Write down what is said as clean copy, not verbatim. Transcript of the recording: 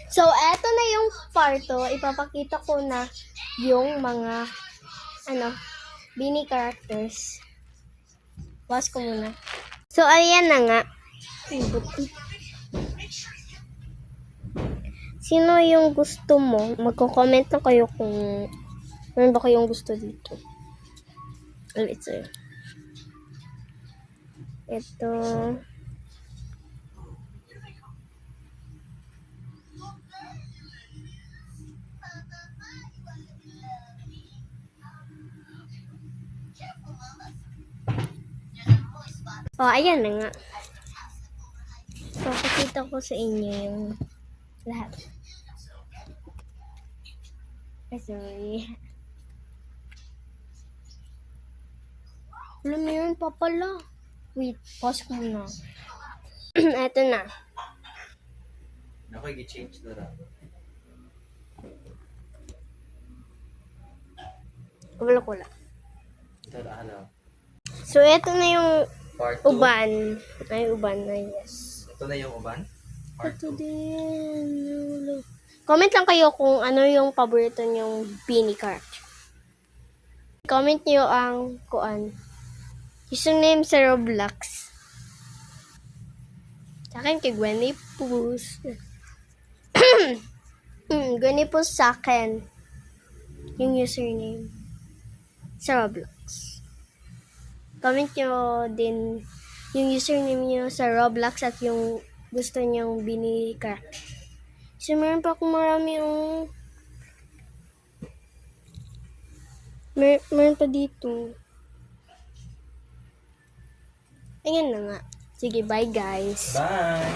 So, eto na yung parto. Ipapakita ko na yung mga, Bini characters. Was ko muna. So, ayan na nga. Sino yung gusto mo? Magko-comment na kayo kung meron ba kayong gusto dito. Ulit sa'yo. Ito. Oh, ayan na nga. So, pakita ko sa inyo yung lahat. Ay, sorry. Alam mo yun pa pala. Wait, pause ko muna. Eto na. Ako i-change na lang. Wala. Ito na ano. So, eto na yung Part 2. uban. Ay, uban na, yes. Ito na yung uban. Part Ito 2. din. Comment lang kayo kung ano yung paborito nyong Bini character. Comment nyo ang username sa Roblox. Sa akin kay Gwenny Pus. Gwenny Pus sa akin. Yung username sa Roblox. Comment nyo din yung username nyo sa Roblox at yung gusto nyong Bini character. So, meron pa akong marami yung meron pa dito. Ayan na nga. Sige, bye guys. Bye!